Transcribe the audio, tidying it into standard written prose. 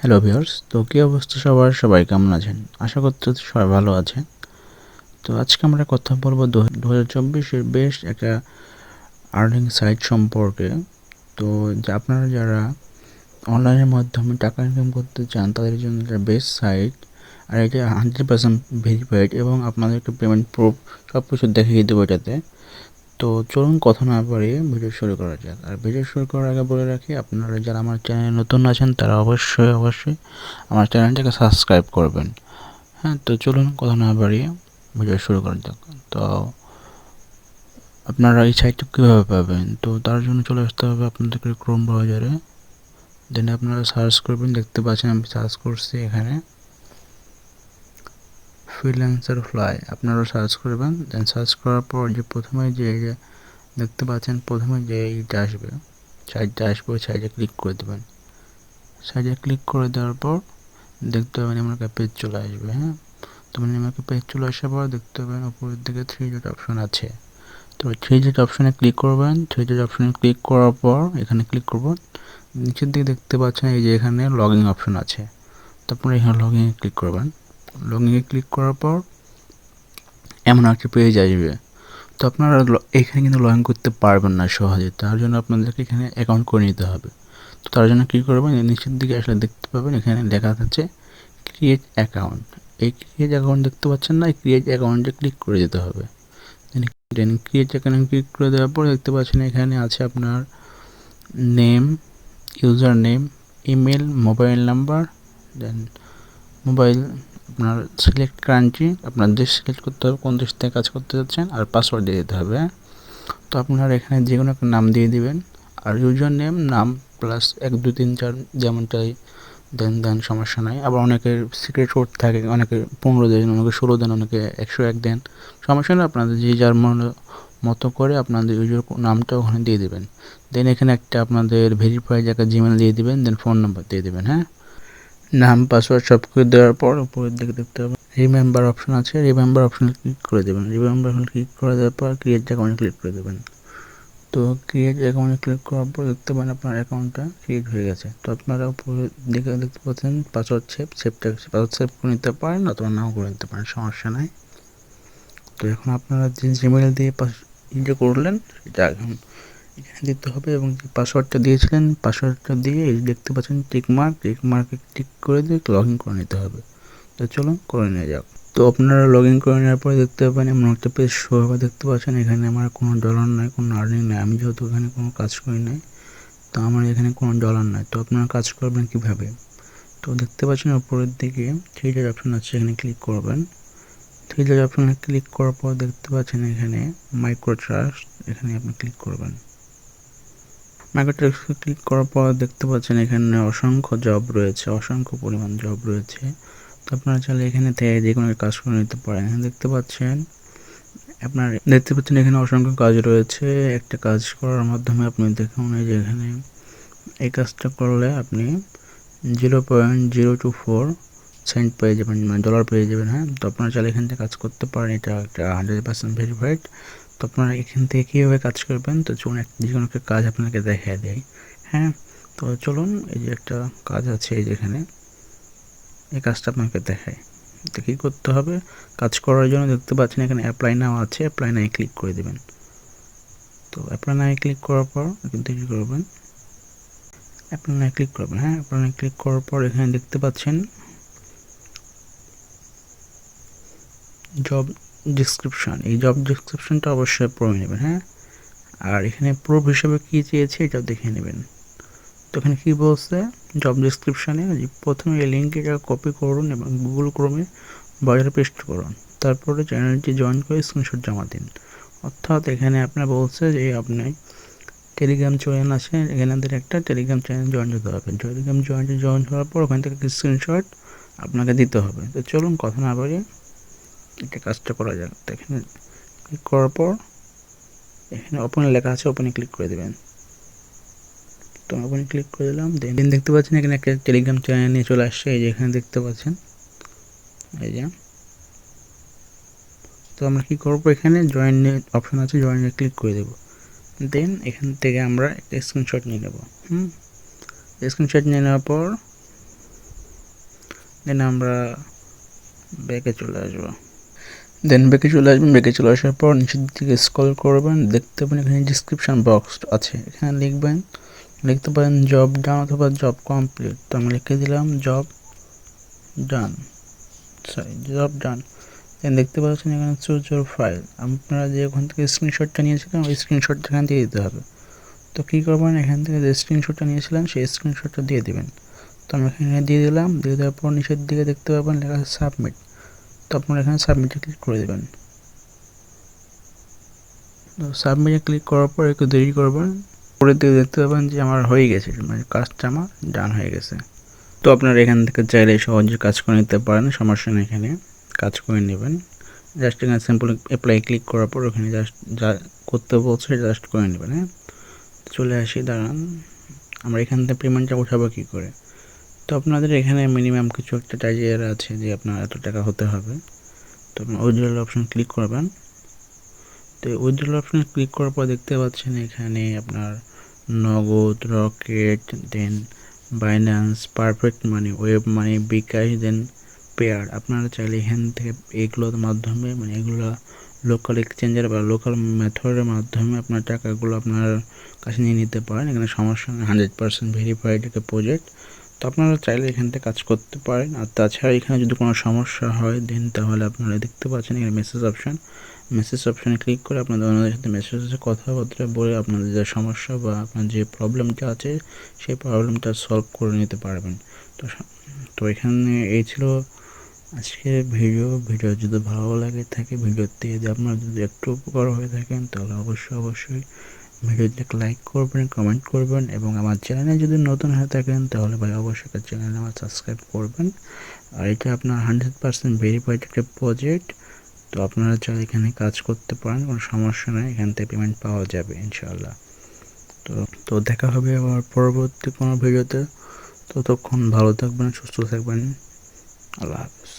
Hello viewers, তো কী অবস্থা সবার? সবাই কেমন আছেন? আশা করছি সবাই ভালো আছেন। তো আজকে আমরা কথা বলবো 2024-এর বেশ একটা আর্নিং সাইট সম্পর্কে। তো আপনারা যারা অনলাইনের মাধ্যমে টাকা ইনকাম করতে চান তাদের জন্য এটা বেস্ট সাইট। আর এটা 100% ভেরিফাইড এবং আপনাদেরকে পেমেন্ট প্রুফ সব কিছু দেখিয়ে দেবো এটাতে। তো চলুন কথা না বাড়িয়ে ভিডিও শুরু করা যাক। আর ভিডিও শুরু করার আগে বলে রাখি, আপনারা যারা আমার চ্যানেলে নতুন আছেন তারা অবশ্যই আমার চ্যানেলটাকে সাবস্ক্রাইব করবেন। হ্যাঁ, তো চলুন কথা না বাড়িয়ে ভিডিও শুরু করা যাক। তো আপনারা এই সাইটটা কীভাবে পাবেন? তো তার জন্য চলে আসতে হবে আপনাদেরকে ক্রোম ব্রাউজারে। দেন আপনারা সার্চ করবেন, দেখতে পাচ্ছেন আমি সার্চ করছি এখানে ফ্রিল্যান্সার ফ্লাই, আপনারা সার্চ করবেন। দেন সার্চ করার পর যে প্রথমে যে দেখতে পাচ্ছেন, প্রথমে যে এইটা আসবে, সাইটটা আসবে, ওই সাইটে ক্লিক করে দেবেন। সাইটে ক্লিক করে দেওয়ার পর দেখতে পাবেন এমন একটা পেজ চলে আসবে। হ্যাঁ, তো আমাকে পেজ চলে আসার পর দেখতে পাবেন উপরের দিকে 3 ডট অপশন আছে। তো 3 ডট অপশনে ক্লিক করবেন। 3 ডট অপশনে ক্লিক করার পর এখানে ক্লিক করব। নিচের দিকে দেখতে পাচ্ছেন এই যে এখানে লগইন অপশন আছে। তারপরে এখানে লগইনে ক্লিক করবেন। লগইনে ক্লিক করার পর এমন একটা পেজ আসবে। তো আপনারা এখানে কিন্তু লগ ইন করতে পারবেন না সহজে, তার জন্য আপনাদেরকে এখানে অ্যাকাউন্ট করে নিতে হবে। তো তার জন্য কী করবেন, নিচের দিকে আসলে দেখতে পাবেন এখানে লেখা আছে ক্রিয়েট অ্যাকাউন্ট। এই ক্রিয়েট অ্যাকাউন্ট দেখতে পাচ্ছেন না, এই ক্রিয়েট অ্যাকাউন্টে ক্লিক করে দিতে হবে। দেন ক্রিয়েট অ্যাকাউন্ট ক্লিক করে দেওয়ার পর দেখতে পাচ্ছেন এখানে আছে আপনার name, user name, email, mobile number, then mobile, আপনার সিলেক্ট কান্ট্রি, আপনার দেশ সিলেক্ট করতে হবে, কোন দেশ থেকে কাজ করতে যাচ্ছেন, আর পাসওয়ার্ড দিয়ে দিতে হবে। তো আপনারা এখানে যে কোনো একটা নাম দিয়ে দিবেন। আর ইউজার নেম নাম প্লাস 1 2 3 4 যেমনটাই দেন সমস্যা নাই। আবার অনেকের সিক্রেট কোড থাকে, অনেকে 15 দেন, অনেকে 16 দেন, অনেকে 101 দেন, সমস্যা নেই। আপনাদের যে যার মতো করে আপনাদের ইউজার নামটা ওখানে দিয়ে দেবেন। দেন এখানে একটা আপনাদের ভেরিফাইড একটা জিমেল দিয়ে দিবেন, দেন ফোন নাম্বার দিয়ে দেবেন। হ্যাঁ, নাম পাসওয়ার্ড সব কিছু দেওয়ার পর উপরের দিকে দেখতে হবে রিমেম্বার অপশন আছে, রিমেম্বার অপশনে ক্লিক করে দেবেন। রিমেম্বার অপশনে ক্লিক করে দেওয়ার পর ক্রিয়েট অ্যাকাউন্টে ক্লিক করে দেবেন। তো ক্রিয়েট অ্যাকাউন্টে ক্লিক করার পর দেখতে পাবেন আপনার অ্যাকাউন্টটা ক্রিয়েট হয়ে গেছে। তো আপনারা উপরে দিকে দেখতে পাচ্ছেন পাসওয়ার্ড পাসওয়ার্ড সেভ করে নিতে পারেন অথবা নাও করে নিতে পারেন, সমস্যা নাই। তো এখন আপনারা যে জিমেল দিয়ে করলেন সেটা এখন এখানে দিতে হবে, এবং যে পাসওয়ার্ডটা দিয়েছিলেন পাসওয়ার্ডটা দিয়ে দেখতে পাচ্ছেন টিকমার্কে ক্লিক করে দিয়ে লগ ইন করে নিতে হবে। তো চলুন করে নেওয়া যাক। তো আপনারা লগ ইন করে নেওয়ার পরে দেখতে পাবেন এমন একটা পেজ শো হবে। দেখতে পাচ্ছেন এখানে আমার কোনো ডলার নাই, কোনো আর্নিং নাই। আমি যেহেতু এখানে কোনো কাজ করি নাই, তো আমার এখানে কোনো ডলার নাই। তো আপনারা কাজ করবেন কীভাবে? তো দেখতে পাচ্ছেন উপরের দিকে 3 ডট অপশন আছে, এখানে ক্লিক করবেন। 3 ডট অপশনে ক্লিক করার পর দেখতে পাচ্ছেন এখানে মাইক্রো ট্রাস্ট, এখানে আপনি ক্লিক করবেন। মাইক্রো ট্রাস্টে ক্লিক করার পর দেখতে পাচ্ছেন এখানে অসংখ্য জব রয়েছে, অসংখ্য পরিমাণ জব রয়েছে। তো আপনারা চাইলে এখানে থেকে যে কোনো কাজ করে নিতে পারেন। এখানে দেখতে পাচ্ছেন এখানে অসংখ্য কাজ রয়েছে। একটা কাজ করার মাধ্যমে আপনি দেখুন এই যে এখানে এই কাজটা করলে আপনি 0.024 সেন্ট পেয়ে যাবেন, মানে ডলার পেয়ে যাবেন। হ্যাঁ, তো আপনারা চাইলে এখান থেকে কাজ করতে পারেন, এটা একটা 100% ভেরিফাইড। তো আপনারা এখান থেকে কীভাবে কাজ করবেন? তো চলুন যে কোনো একটা কাজ আপনাকে দেখিয়ে দেয়। হ্যাঁ, তো চলুন এই যে একটা কাজ আছে, এই যে এখানে এই কাজটা আপনাকে দেখায়। তো কী করতে হবে? কাজ করার জন্য দেখতে পাচ্ছেন এখানে অ্যাপ্লাই নাও আছে, অ্যাপ্লাই নাও ক্লিক করে দেবেন। তো অ্যাপ্লাই নাও ক্লিক করার পর কিন্তু কী করবেন, অ্যাপ্লাই নাও ক্লিক করবেন। হ্যাঁ, অ্যাপ্লাই নাও ক্লিক করার পর এখানে দেখতে পাচ্ছেন জব ডিসক্রিপশন, এই জব ডিসক্রিপশনটা অবশ্যই পড়ে নেবেন। হ্যাঁ, আর এখানে প্রুফ হিসেবে কী চেয়েছে এটাও দেখে নেবেন। তো এখানে কী বলছে জব ডিসক্রিপশানে, প্রথমে এই লিঙ্কটা কপি করুন এবং গুগল ক্রোমে বাজারে পেস্ট করুন, তারপরে চ্যানেলটি জয়েন করে স্ক্রিনশট জমা দিন। অর্থাৎ এখানে আপনার বলছে যে আপনি টেলিগ্রাম চ্যানেল আছে, এখানে একটা টেলিগ্রাম চ্যানেল জয়েন দিতে হবে। টেলিগ্রাম জয়েন হওয়ার পর ওখান থেকে স্ক্রিনশট আপনাকে দিতে হবে। তো চলুন কথা না বাড়িয়ে এটা কাজটা করা যাক। তো এখানে ক্লিক করার পর এখানে ওপেনে লেখা আছে, ওপেনে ক্লিক করে দেবেন। তো ওপেনে ক্লিক করে দিলাম। দেন দেখতে পাচ্ছেন এখানে একটা টেলিগ্রাম চ্যানেল নিয়ে চলে আসছে, এই যে এখানে দেখতে পাচ্ছেন এই যে। তো আমরা কী করবো, এখানে জয়েন অপশন আছে, জয়েনে ক্লিক করে দেবো। দেন এখান থেকে আমরা একটা স্ক্রিনশট নিয়ে নেব। স্ক্রিনশট নিয়ে নেওয়ার পর দেন আমরা ব্যাকে চলে আসবো। ব্যাকে চলে আসার পর নিচের দিকে স্ক্রল করবেন, দেখতে পাবেন এখানে ডিসক্রিপশন বক্স আছে, এখানে লিখতে পারেন জব ডান অথবা জব কমপ্লিট। তো আমি লিখে দিলাম জব ডান। দেন দেখতে পাচ্ছেন এখানে চুজ ইউর ফাইল, আপনারা যে ওখান থেকে স্ক্রিনশটটা নিয়েছিলেন ওই স্ক্রিনশটটা এখান দিয়ে দিতে হবে। তো কী করবেন, এখান থেকে যে স্ক্রিনশটটা নিয়েছিলেন সেই স্ক্রিনশটটা দিয়ে দেবেন। তো আমি এখানে দিয়ে দিলাম, দিয়ে দেওয়ার পর নিচের দিকে দেখতে পাবেন লেখা আছে সাবমিট। তো আপনারা এখানে সাবমিটে ক্লিক করে দেবেন। তো সাবমিটে ক্লিক করার পর একটু দেরি করবেন, পরে দিয়ে দেখতে পাবেন যে আমার হয়ে গেছে, মানে কাজটা আমার ডান হয়ে গেছে। তো আপনারা এখান থেকে চাইলে সহজে কাজ করে নিতে পারেন, সমস্যা নেই, এখানে কাজ করে নেবেন। জাস্ট এখানে সিম্পল অ্যাপ্লাই ক্লিক করার পর ওখানে জাস্ট যা করতে বলছে জাস্ট করে নেবেন। হ্যাঁ, চলে আসি, দাঁড়ান আমরা এখান থেকে পেমেন্টটা উঠাবো কী করে। তো আপনাদের এখানে মিনিমাম কিছু একটা টাইজার আছে যে আপনার এত টাকা হতে হবে। তো আপনার উইথড্রল অপশন ক্লিক করবেন। তো উইথড্রল অপশনে ক্লিক করার পর দেখতে পাচ্ছেন এখানে আপনার নগদ, রকেট, দেন বাইন্যান্স, পারফেক্ট মানি, ওয়েব মানি, বিকাশ, দেন পেয়ার। আপনারা চাইলে এখান থেকে এগুলোর মাধ্যমে, মানে এগুলো লোকাল এক্সচেঞ্জের বা লোকাল মেথডের মাধ্যমে আপনার টাকাগুলো আপনার কাছে নিয়ে নিতে পারেন। এখানে সমস্যা নেই, 100% ভেরিফাইড একটা প্রজেক্ট। তো আপনারা চাইলে এখান থেকে কাজ করতে পারেন। আর তাছাড়া এখানে যদি কোনো সমস্যা হয় দেন তাহলে আপনারা দেখতে পাচ্ছেন এখানে মেসেজ অপশানে ক্লিক করে আপনাদের ওনাদের সাথে মেসেজে কথাবার্তা বলে আপনাদের যে সমস্যা বা আপনার যে প্রবলেমটা আছে সেই প্রবলেমটা সলভ করে নিতে পারবেন। তো তো এখানে এই ছিল আজকের ভিডিও যদি ভালো লাগে থাকে, ভিডিওতে যদি আপনার যদি একটু উপকার হয়ে থাকেন তাহলে অবশ্যই ভিডিওটাকে লাইক করবেন, কমেন্ট করবেন, এবং আমার চ্যানেলে যদি নতুন হয়ে থাকেন তাহলে ভাই অবশ্যই চ্যানেলে আমার সাবস্ক্রাইব করবেন। আর এটা আপনার 100% ভেরিফাইড একটা প্রজেক্ট। তো আপনারা চাইলে এখানে কাজ করতে পারেন, কোনো সমস্যা নেই, এখান থেকে পেমেন্ট পাওয়া যাবে ইনশাআল্লাহ। তো তো দেখা হবে আবার পরবর্তী কোনো ভিডিওতে। ততক্ষণ ভালো থাকবেন, সুস্থ থাকবেন, আল্লাহ হাফেজ।